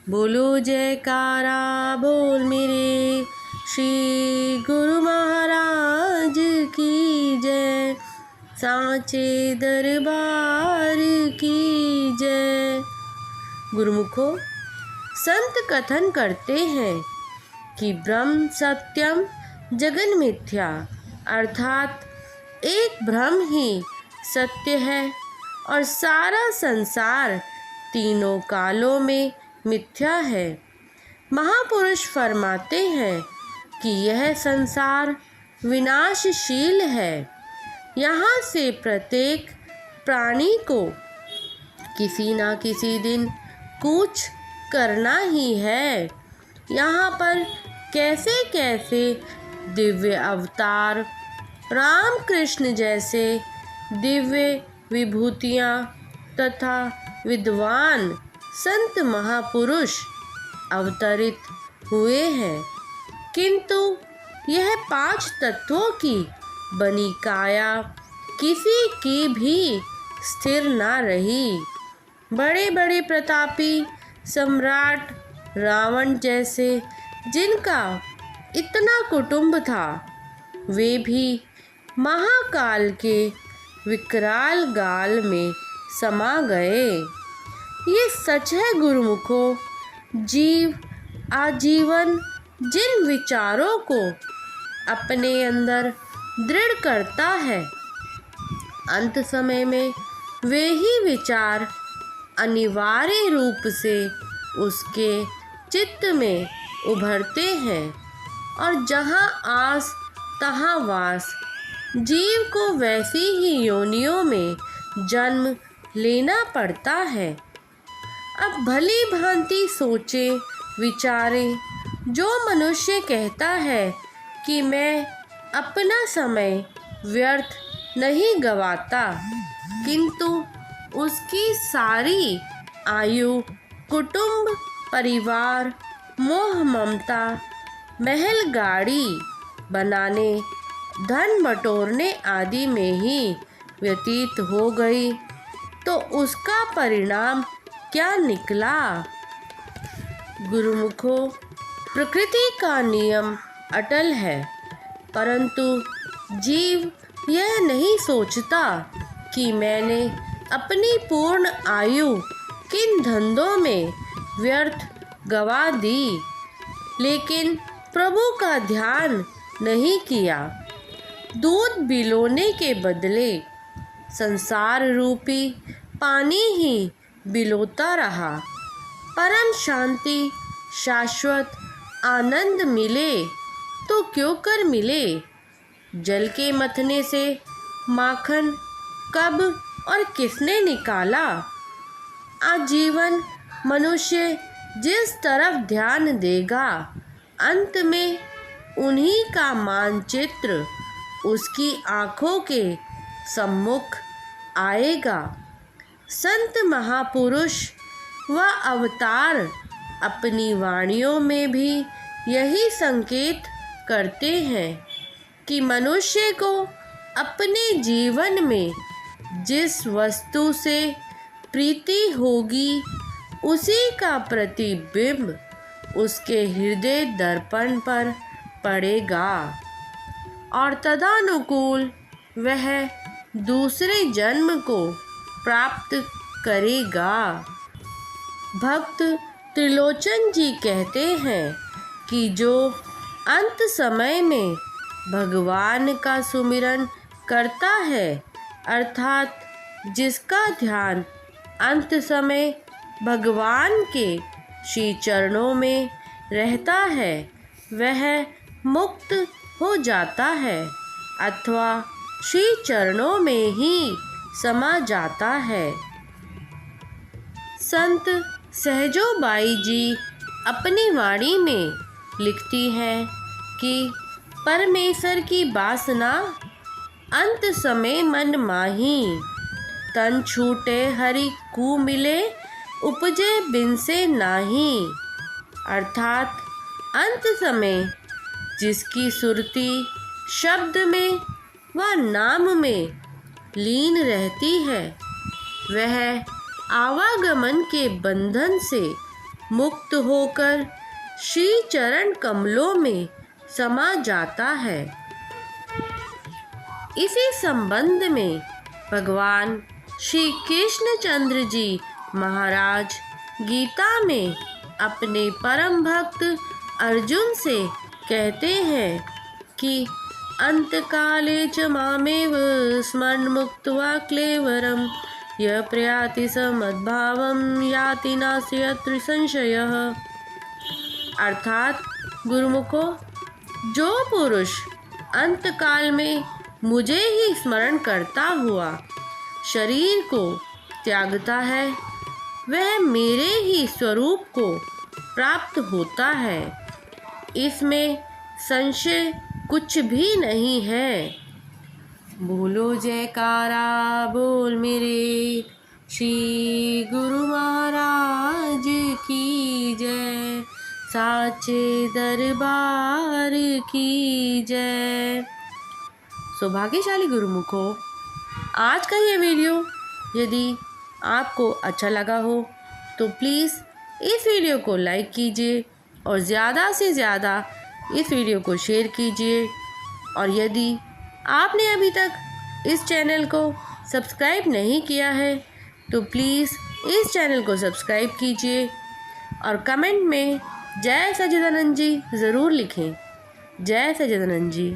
बोलो जयकारा बोल मेरे श्री गुरु महाराज की जय, सांचे दरबार की जय। गुरुमुखो, संत कथन करते हैं कि ब्रह्म सत्यम जगन मिथ्या, अर्थात एक ब्रह्म ही सत्य है और सारा संसार तीनों कालों में मिथ्या है। महापुरुष फरमाते हैं कि यह संसार विनाशशील है। यहाँ से प्रत्येक प्राणी को किसी न किसी दिन कूच करना ही है। यहाँ पर कैसे कैसे दिव्य अवतार, राम कृष्ण जैसे दिव्य विभूतियाँ तथा विद्वान संत महापुरुष अवतरित हुए हैं, किंतु यह 5 तत्वों की बनी काया किसी की भी स्थिर न रही। बड़े बड़े प्रतापी सम्राट रावण जैसे जिनका इतना कुटुंब था, वे भी महाकाल के विकराल गाल में समा गए। ये सच है गुरुमुखो। जीव आजीवन जिन विचारों को अपने अंदर दृढ़ करता है, अंत समय में वे ही विचार अनिवार्य रूप से उसके चित्त में उभरते हैं और जहाँ आस तहाँ वास। जीव को वैसी ही योनियों में जन्म लेना पड़ता है। अब भली भांति सोचे विचारे, जो मनुष्य कहता है कि मैं अपना समय व्यर्थ नहीं गवाता, किंतु उसकी सारी आयु कुटुंब परिवार मोह ममता महल गाड़ी बनाने धन बटोरने आदि में ही व्यतीत हो गई, तो उसका परिणाम क्या निकला। गुरुमुखो, प्रकृति का नियम अटल है, परंतु जीव यह नहीं सोचता कि मैंने अपनी पूर्ण आयु किन धंधों में व्यर्थ गवा दी, लेकिन प्रभु का ध्यान नहीं किया। दूध बिलोने के बदले संसार रूपी पानी ही बिलोता रहा। परम शांति शाश्वत आनंद मिले तो क्यों कर मिले। जल के मथने से माखन कब और किसने निकाला। आजीवन मनुष्य जिस तरफ ध्यान देगा, अंत में उन्हीं का मानचित्र उसकी आँखों के सम्मुख आएगा। संत महापुरुष व अवतार अपनी वाणियों में भी यही संकेत करते हैं कि मनुष्य को अपने जीवन में जिस वस्तु से प्रीति होगी, उसी का प्रतिबिंब उसके हृदय दर्पण पर पड़ेगा और तदनुकूल वह दूसरे जन्म को प्राप्त करेगा। भक्त त्रिलोचन जी कहते हैं कि जो अंत समय में भगवान का सुमिरन करता है, अर्थात जिसका ध्यान अंत समय भगवान के श्री चरणों में रहता है, वह मुक्त हो जाता है अथवा श्री चरणों में ही समा जाता है। संत सहजोबाई जी अपनी वाणी में लिखती हैं कि परमेश्वर की वासना अंत समय मन माही, तन छूटे हरि कु मिले उपजे बिन से नाही। अर्थात अंत समय जिसकी सुरती शब्द में व नाम में लीन रहती है, वह आवागमन के बंधन से मुक्त होकर श्री चरण कमलों में समा जाता है। इसी संबंध में भगवान श्री कृष्णचंद्र जी महाराज गीता में अपने परम भक्त अर्जुन से कहते हैं कि अंतकाले च मामेव स्मरण मुक्त्वा क्लेवरम यः प्रयाति स मद्भावं याति नास्ति यत्र संशयः। अर्थात गुरुमुखो, जो पुरुष अंतकाल में मुझे ही स्मरण करता हुआ शरीर को त्यागता है, वह मेरे ही स्वरूप को प्राप्त होता है। इसमें संशय कुछ भी नहीं है। बोलो जयकारा बोल मेरे श्री गुरु महाराज की जय, साचे दरबार की जय। सौभाग्यशाली गुरुमुखो, आज का ये वीडियो यदि आपको अच्छा लगा हो तो प्लीज़ इस वीडियो को लाइक कीजिए और ज़्यादा से ज़्यादा इस वीडियो को शेयर कीजिए। और यदि आपने अभी तक इस चैनल को सब्सक्राइब नहीं किया है तो प्लीज़ इस चैनल को सब्सक्राइब कीजिए और कमेंट में जय सच्चिदानंद जी ज़रूर लिखें। जय सच्चिदानंद जी।